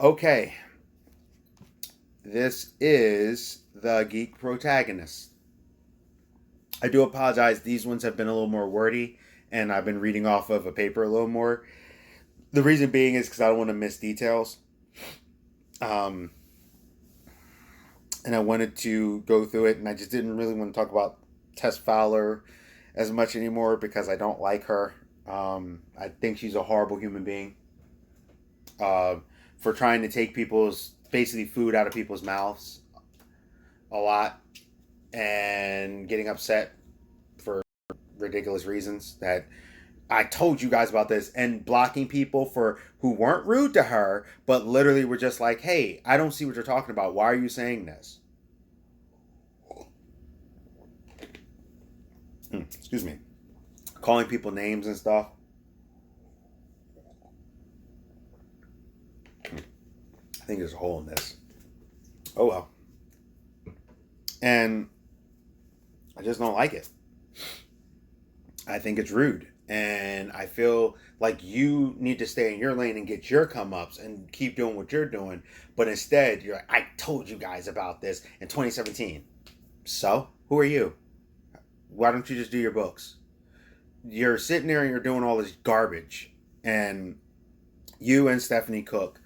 Okay, this is the geek protagonist. I do apologize. These ones have been a little more wordy, and I've been reading off of a paper a little more. The reason being is because I don't want to miss details. Um, and I wanted to go through it, and I just didn't really want to talk about Tess Fowler as much anymore because I don't like her. I think she's a horrible human being uh, for trying to take people's basically food out of people's mouths a lot and getting upset for ridiculous reasons that I told you guys about this and blocking people for who weren't rude to her but literally were just like, "Hey, I don't see what you're talking about. Why are you saying this?" Excuse me. Calling people names and stuff. I think there's a hole in this. Oh well. And I just don't like it. I think it's rude. And I feel like you need to stay in your lane and get your come ups and keep doing what you're doing. But instead, you're like, I told you guys about this in 2017. So, who are you? Why don't you just do your books? You're sitting there and you're doing all this garbage. And you and Stephanie Cook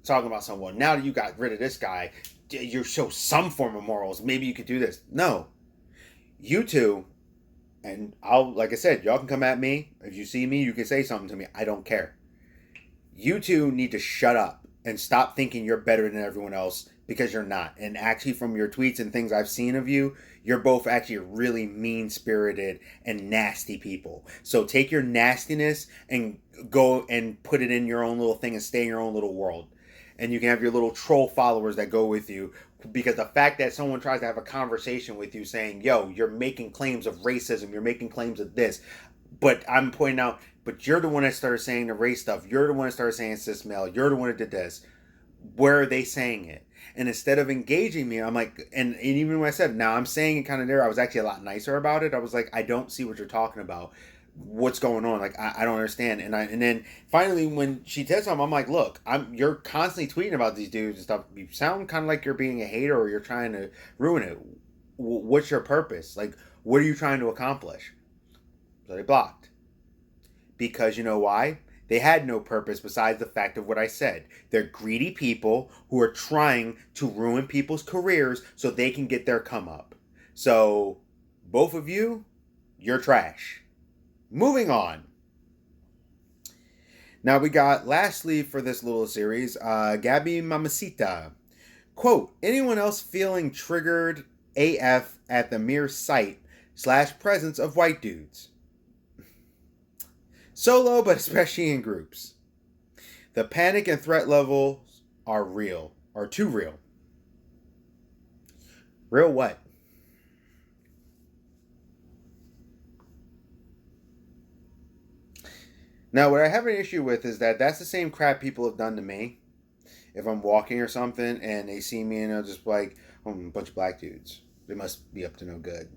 talking about someone. Now that you got rid of this guy, you show some form of morals. Maybe you could do this. No. You two, and like I said, y'all can come at me. If you see me, you can say something to me. I don't care. You two need to shut up and stop thinking you're better than everyone else because you're not. And actually, from your tweets and things I've seen of you, you're both actually really mean spirited and nasty people. So take your nastiness and go and put it in your own little thing and stay in your own little world. And you can have your little troll followers that go with you, because the fact that someone tries to have a conversation with you saying, yo, you're making claims of racism, you're making claims of this, but I'm pointing out, but you're the one that started saying the race stuff, you're the one that started saying cis male, you're the one that did this. Where are they saying it? And instead of engaging me, I'm like, and even when I said, now I'm saying it kind of there, I was actually a lot nicer about it. I was like, I don't see what you're talking about. What's going on? Like, I don't understand. And then finally, when she said something, I'm like, look, you're constantly tweeting about these dudes and stuff. You sound kind of like you're being a hater or you're trying to ruin it. What's your purpose? Like, what are you trying to accomplish? So they blocked. Because you know why? They had no purpose besides the fact of what I said. They're greedy people who are trying to ruin people's careers so they can get their come up. So, both of you, you're trash. Moving on. Now we got, lastly for this little series, Gabby Mamacita. Quote, anyone else feeling triggered AF at the mere sight / presence of white dudes? Solo, but especially in groups. The panic and threat levels are real, are too real. Real what? Now, what I have an issue with is that that's the same crap people have done to me. If I'm walking or something and they see me and they're just like, oh, a bunch of black dudes. They must be up to no good.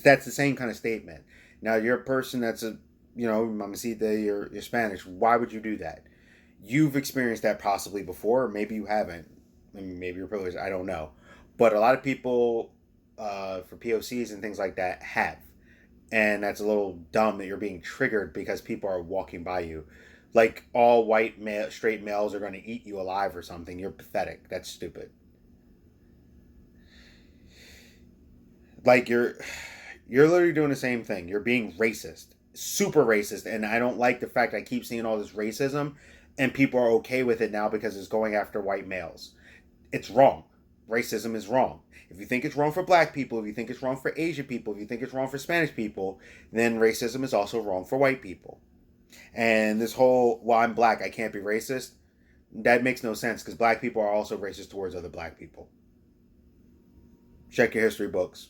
That's the same kind of statement. Now, you're a person that's mamacita, you're Spanish. Why would you do that? You've experienced that possibly before, or maybe you haven't. I mean, maybe you're privileged. I don't know. But a lot of people, for POCs and things like that, have. And that's a little dumb that you're being triggered because people are walking by you. Like all white straight males are going to eat you alive or something. You're pathetic. That's stupid. Like you're literally doing the same thing. You're being racist, super racist, and I don't like the fact I keep seeing all this racism, and people are okay with it now because it's going after white males. It's wrong. Racism is wrong. If you think it's wrong for black people, if you think it's wrong for Asian people, if you think it's wrong for Spanish people, then racism is also wrong for white people. And this whole, well, I'm black, I can't be racist, that makes no sense because black people are also racist towards other black people. Check your history books.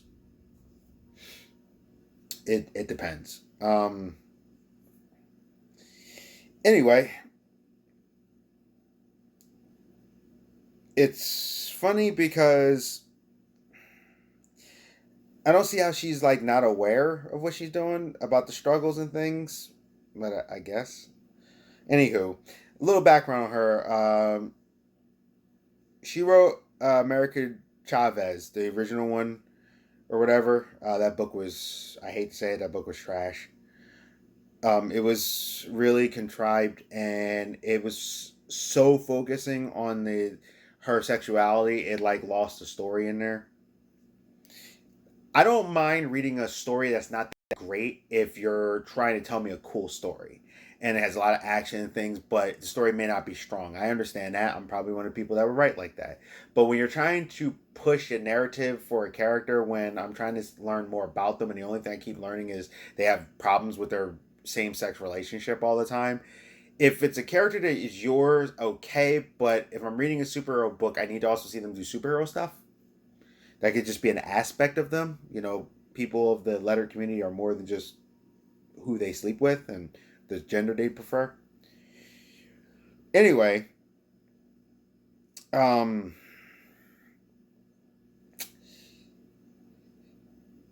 It depends. Anyway, it's funny because I don't see how she's like not aware of what she's doing about the struggles and things, but I guess. Anywho, A little background on her. She wrote America Chavez, the original one or whatever. That book was, I hate to say it, that book was trash. It was really contrived, and it was so focusing on the her sexuality, it like lost the story in there. I don't mind reading a story that's not that great if you're trying to tell me a cool story and it has a lot of action and things, but the story may not be strong. I understand that. I'm probably one of the people that would write like that. But when you're trying to push a narrative for a character, when I'm trying to learn more about them, and the only thing I keep learning is they have problems with their same sex relationship all the time. If it's a character that is yours, okay. But if I'm reading a superhero book, I need to also see them do superhero stuff. That could just be an aspect of them. People of the letter community are more than just who they sleep with and the gender they prefer. Anyway, um,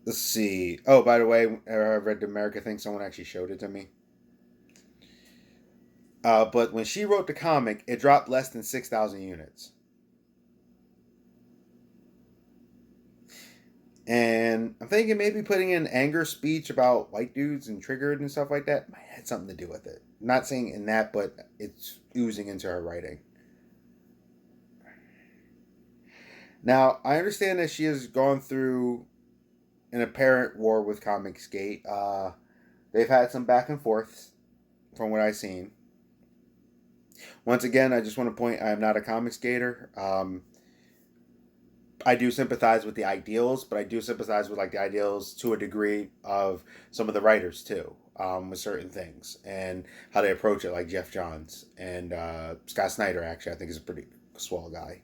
let's see. Oh, by the way, I read the America thing. Someone actually showed it to me. But when she wrote the comic, it dropped less than 6,000 units. And I'm thinking maybe putting in anger speech about white dudes and triggered and stuff like that might have something to do with it. I'm not saying in that, but it's oozing into her writing. Now, I understand that she has gone through an apparent war with Comicsgate. They've had some back and forths from what I've seen. Once again, I just want to point I am not a Comicsgater. I do sympathize with the ideals, but I do sympathize with like the ideals to a degree of some of the writers too, with certain things and how they approach it, like Jeff Johns and Scott Snyder. Actually, I think is a pretty swell guy.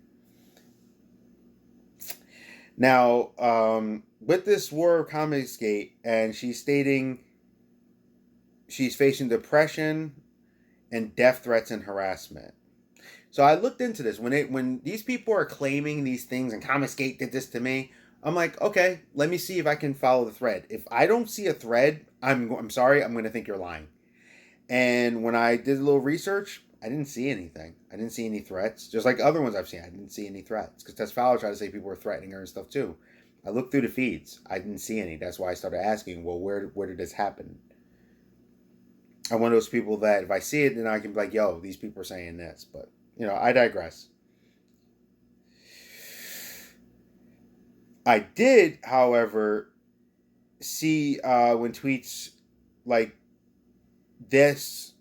Now, with this war of Comicsgate, and she's stating she's facing depression and death threats and harassment. So I looked into this when these people are claiming these things and Comicsgate did this to me. I'm like, okay, let me see if I can follow the thread. If I don't see a thread, I'm sorry, I'm going to think you're lying. And when I did a little research, I didn't see anything. I didn't see any threats. Just like other ones I've seen, I didn't see any threats. Because Tess Fowler tried to say people were threatening her and stuff too. I looked through the feeds. I didn't see any. That's why I started asking, well, where did this happen? I'm one of those people that if I see it, then I can be like, yo, these people are saying this. But, I digress. I did, however, see when tweets like this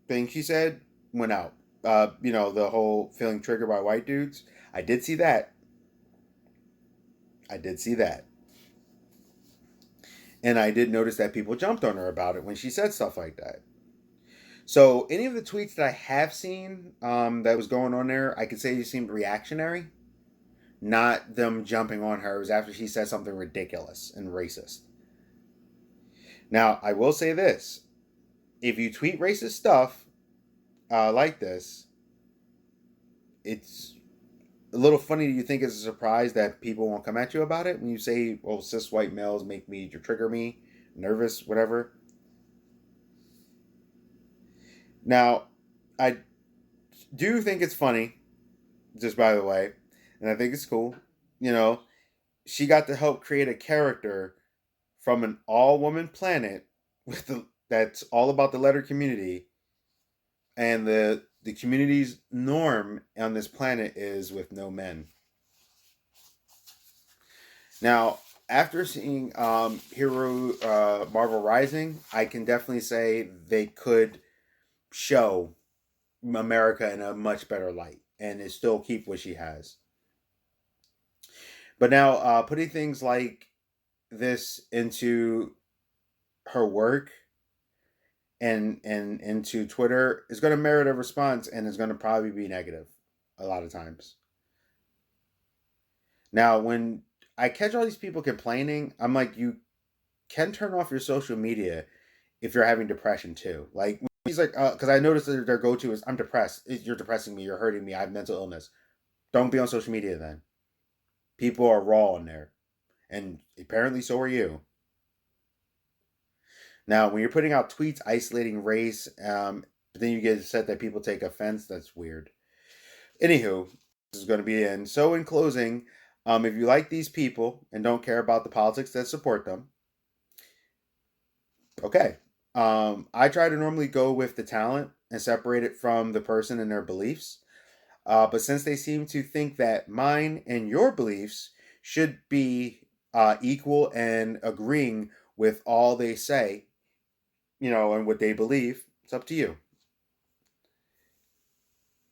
thing she said went out. The whole feeling triggered by white dudes. I did see that. I did see that. And I did notice that people jumped on her about it when she said stuff like that. So any of the tweets that I have seen that was going on there, I could say they seemed reactionary, not them jumping on her. It was after she said something ridiculous and racist. Now, I will say this. If you tweet racist stuff like this, it's a little funny. Do you think it's a surprise that people won't come at you about it when you say, well, cis white males make me, trigger me, nervous, whatever? Now, I do think it's funny, just by the way, and I think it's cool. You know, she got to help create a character from an all woman planet that's all about the letter community, and the community's norm on this planet is with no men. Now, after seeing Hero Marvel Rising, I can definitely say they could show America in a much better light and it still keep what she has. But now, putting things like this into her work and into Twitter is going to merit a response and is going to probably be negative a lot of times. Now, when I catch all these people complaining, I'm like, you can turn off your social media if you're having depression too. Like he's like, because I noticed that their go-to is, "I'm depressed. You're depressing me. You're hurting me. I have mental illness." Don't be on social media then. People are raw in there, and apparently so are you. Now, when you're putting out tweets isolating race, But then you get said that people take offense. That's weird. Anywho, this is going to be the end. So in closing, if you like these people and don't care about the politics that support them, okay. I try to normally go with the talent and separate it from the person and their beliefs. But since they seem to think that mine and your beliefs should be equal and agreeing with all they say, and what they believe, it's up to you.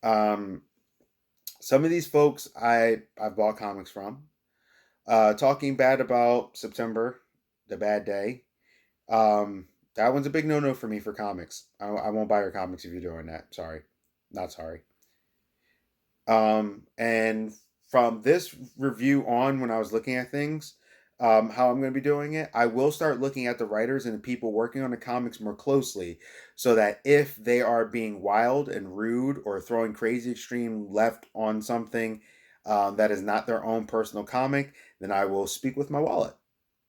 Um, some of these folks I've bought comics from. Talking bad about September, the bad day. That one's a big no no for me for comics. I won't buy your comics if you're doing that. Sorry, not sorry. And from this review on, when I was looking at things, how I'm going to be doing it, I will start looking at the writers and the people working on the comics more closely, so that if they are being wild and rude or throwing crazy extreme left on something that is not their own personal comic, then I will speak with my wallet.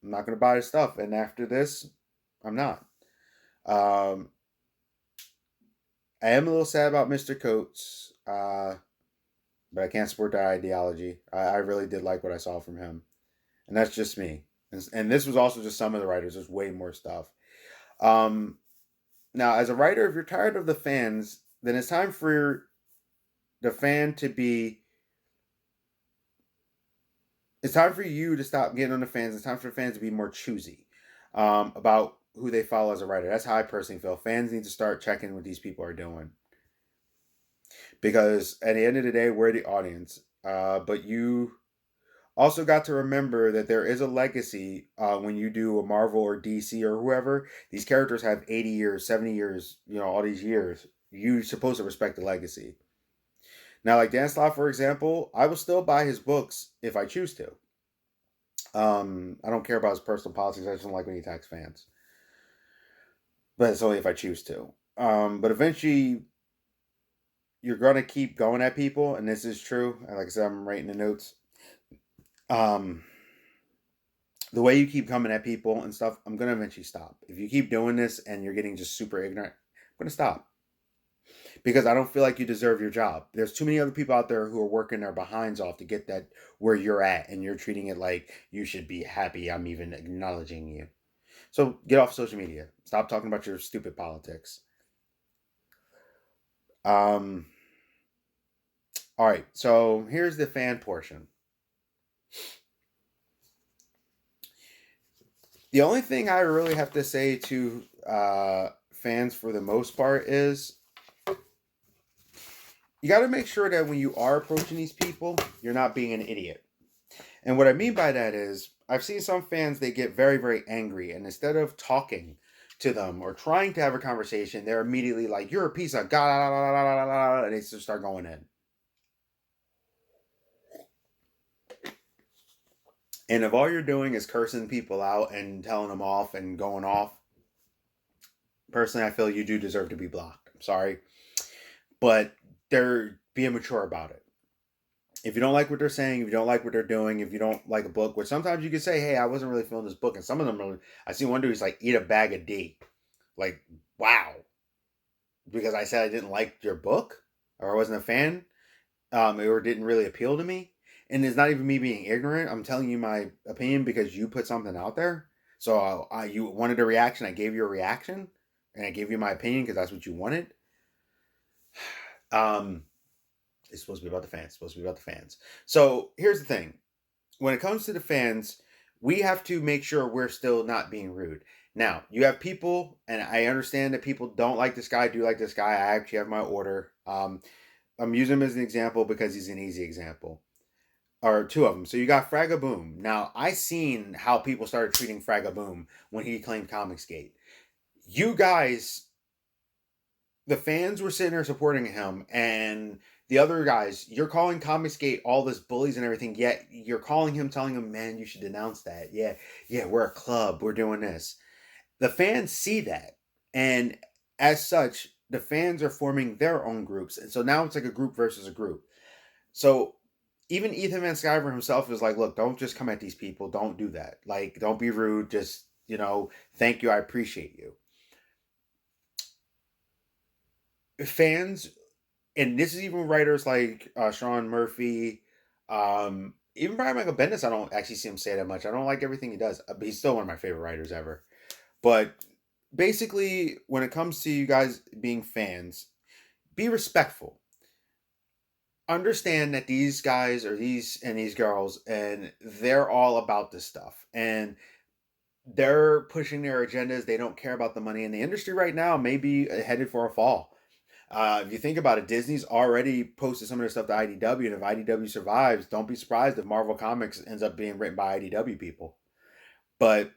I'm not going to buy their stuff. And after this, I'm not. Um, I am a little sad about Mr. Coates. But I can't support that ideology. I really did like what I saw from him, and that's just me. And this was also just some of the writers. There's way more stuff. Um, Now, as a writer, if you're tired of the fans, then it's time for the fan to be. It's time for you to stop getting on the fans. It's time for the fans to be more choosy about who they follow as a writer. That's how I personally feel. Fans need to start checking what these people are doing, because at the end of the day, we're the audience. But you also got to remember that there is a legacy when you do a Marvel or DC or whoever. These characters have 80 years, 70 years, all these years. You're supposed to respect the legacy. Now, like Dan Slott, for example, I will still buy his books if I choose to. I don't care about his personal politics. I just don't like when he attacks fans. But it's only if I choose to. But eventually, you're going to keep going at people, and this is true. Like I said, I'm writing the notes. Um, the way you keep coming at people and stuff, I'm gonna eventually stop. If you keep doing this and you're getting just super ignorant, I'm gonna stop, because I don't feel like you deserve your job. There's too many other people out there who are working their behinds off to get that where you're at, and you're treating it like you should be happy I'm even acknowledging you. So get off social media. Stop talking about your stupid politics. Um, all right, so here's the fan portion. The only thing I really have to say to fans for the most part is you got to make sure that when you are approaching these people, you're not being an idiot. And what I mean by that is, I've seen some fans, they get very, very angry, and instead of talking to them or trying to have a conversation, they're immediately like, "You're a piece of god," and they just start going in. And if all you're doing is cursing people out and telling them off and going off, personally, I feel you do deserve to be blocked. I'm sorry. But they're being mature about it. If you don't like what they're saying, if you don't like what they're doing, if you don't like a book, which sometimes you can say, "Hey, I wasn't really feeling this book," and some of them are. I see one dude, he's like, "Eat a bag of D," like, wow, because I said I didn't like your book or I wasn't a fan, or didn't really appeal to me, and it's not even me being ignorant. I'm telling you my opinion because you put something out there. So you wanted a reaction, I gave you a reaction, and I gave you my opinion because that's what you wanted. Um, It's supposed to be about the fans. It's supposed to be about the fans. So here's the thing. When it comes to the fans, we have to make sure we're still not being rude. Now, you have people, and I understand that people don't like this guy, do like this guy. I actually have my order. I'm using him as an example because he's an easy example. Or two of them. So you got Fragaboom. Now, I seen how people started treating Fragaboom when he claimed Comicsgate. You guys, the fans were sitting there supporting him, and the other guys, you're calling Comicsgate all this bullies and everything, yet you're calling him, telling him, "Man, you should denounce that. Yeah, we're a club, we're doing this." The fans see that, and as such, the fans are forming their own groups, and so now it's like a group versus a group. So even Ethan Van Sciver himself is like, "Look, don't just come at these people. Don't do that. Like, don't be rude. Just, thank you. I appreciate you." fans, and this is even writers like Sean Murphy, even Brian Michael Bendis. I don't actually see him say that much. I don't like everything he does, but he's still one of my favorite writers ever. But basically, when it comes to you guys being fans, be respectful. Understand that these guys or these girls, and they're all about this stuff, and they're pushing their agendas. They don't care about the money, and the industry right now may be headed for a fall. If you think about it, Disney's already posted some of their stuff to IDW, and if IDW survives, don't be surprised if Marvel Comics ends up being written by IDW people. But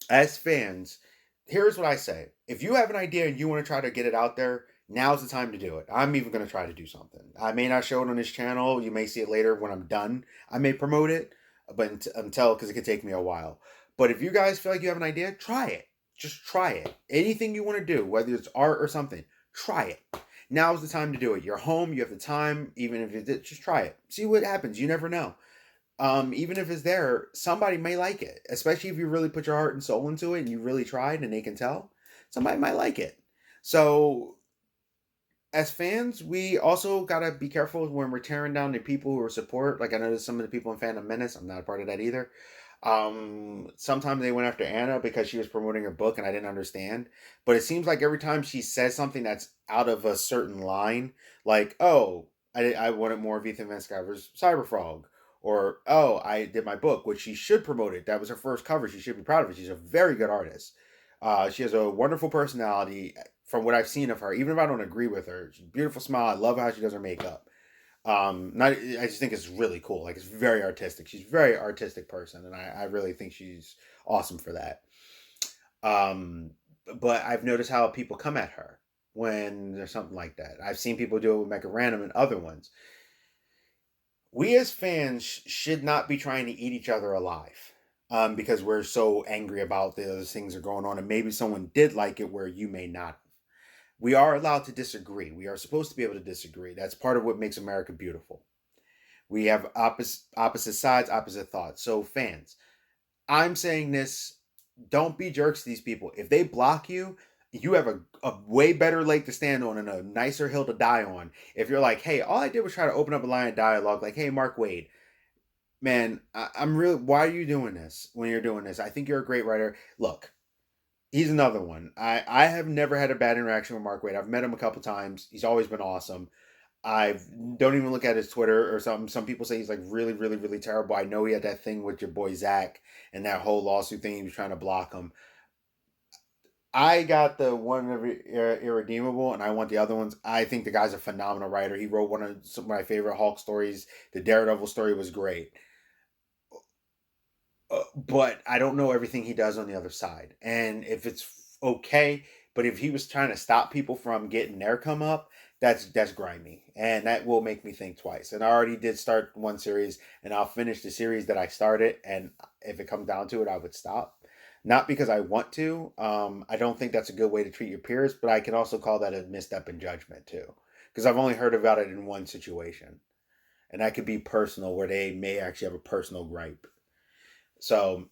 as fans, here's what I say. If you have an idea and you want to try to get it out there, now's the time to do it. I'm even going to try to do something. I may not show it on this channel. You may see it later when I'm done. I may promote it, but until, because it could take me a while. But if you guys feel like you have an idea, try it. Just try it. Anything you want to do, whether it's art or something, try it. Now's the time to do it. You're home. You have the time. Even if you did, just try it. See what happens. You never know. Even if it's there, somebody may like it, especially if you really put your heart and soul into it and you really tried and they can tell. Somebody might like it. So, as fans, we also gotta be careful when we're tearing down the people who are support. Like I noticed some of the people in Phantom Menace. I'm not a part of that either. Sometimes they went after Anna because she was promoting her book and I didn't understand. But it seems like every time she says something that's out of a certain line, like, oh, I wanted more of Ethan Van Sciver's Cyberfrog. Or, oh, I did my book, which she should promote it. That was her first cover. She should be proud of it. She's a very good artist. She has a wonderful personality from what I've seen of her, even if I don't agree with her. She's a beautiful smile. I love how she does her makeup. I just think it's really cool. Like it's very artistic. She's a very artistic person, and I really think she's awesome for that. Um, but I've noticed how people come at her when there's something like that. I've seen people do it with Mecca Random and other ones. We as fans should not be trying to eat each other alive. Because we're so angry about the other things that are going on, and maybe someone did like it where you may not. We are allowed to disagree. We are supposed to be able to disagree. That's part of what makes America beautiful. We have opposite sides, opposite thoughts. So fans, I'm saying this, don't be jerks to these people. If they block you, you have a way better leg to stand on and a nicer hill to die on. If you're like, hey, all I did was try to open up a line of dialogue, like, hey, Mark Wade, man, I'm really, why are you doing this when you're doing this? I think you're a great writer. Look, he's another one. I have never had a bad interaction with Mark Wade. I've met him a couple times. He's always been awesome. I don't even look at his Twitter or something. Some people say he's like really, really, really terrible. I know he had that thing with your boy Zach and that whole lawsuit thing. He was trying to block him. I got the one of Irredeemable, and I want the other ones. I think the guy's a phenomenal writer. He wrote one of some of my favorite Hulk stories. The Daredevil story was great. But I don't know everything he does on the other side. And if it's okay, but if he was trying to stop people from getting their come up, that's grimy, and that will make me think twice. And I already did start one series, and I'll finish the series that I started. And if it comes down to it, I would stop. Not because I want to. I don't think that's a good way to treat your peers, but I can also call that a misstep in judgment too, because I've only heard about it in one situation, and that could be personal, where they may actually have a personal gripe. So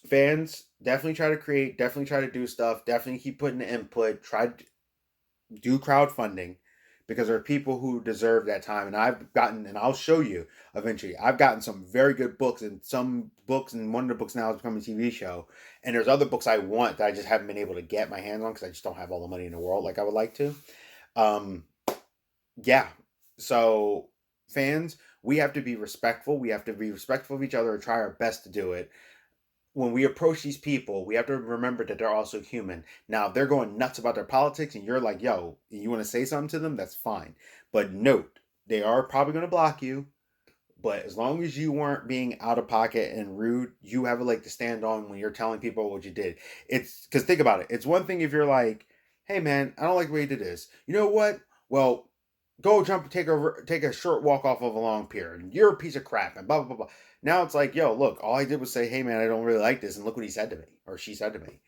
fans, definitely try to create, definitely try to do stuff, definitely keep putting the input, try to do crowdfunding, because there are people who deserve that time. And I've gotten, and I'll show you eventually, I've gotten some very good books, and some books, and one of the books now is becoming a TV show. And there's other books I want that I just haven't been able to get my hands on because I just don't have all the money in the world like I would like to. Um, yeah. So fans, we have to be respectful. We have to be respectful of each other and try our best to do it. When we approach these people, we have to remember that they're also human. Now, if they're going nuts about their politics and you're like, yo, you want to say something to them, that's fine. But note, they are probably going to block you. But as long as you weren't being out of pocket and rude, you have a leg to stand on when you're telling people what you did. It's because think about it. It's one thing if you're like, hey man, I don't like the way you did this. You know what? Well, go jump, take a short walk off of a long pier, and you're a piece of crap, and blah blah blah blah. Now it's like, yo, look, all I did was say, hey man, I don't really like this, and look what he said to me or she said to me.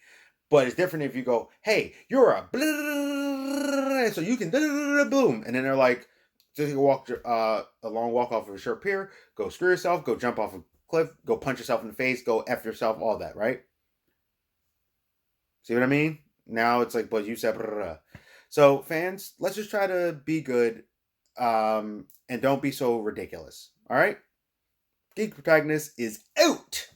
But it's different if you go, hey, you're a blah, blah, blah, so you can blah, blah, blah, boom, and then they're like, take a long walk off of a short pier, go screw yourself, go jump off a cliff, go punch yourself in the face, go f yourself, all that, right? See what I mean? Now it's like, but you said, blah, blah, blah. So fans, let's just try to be good, and don't be so ridiculous. All right, Geek Protagonist is out.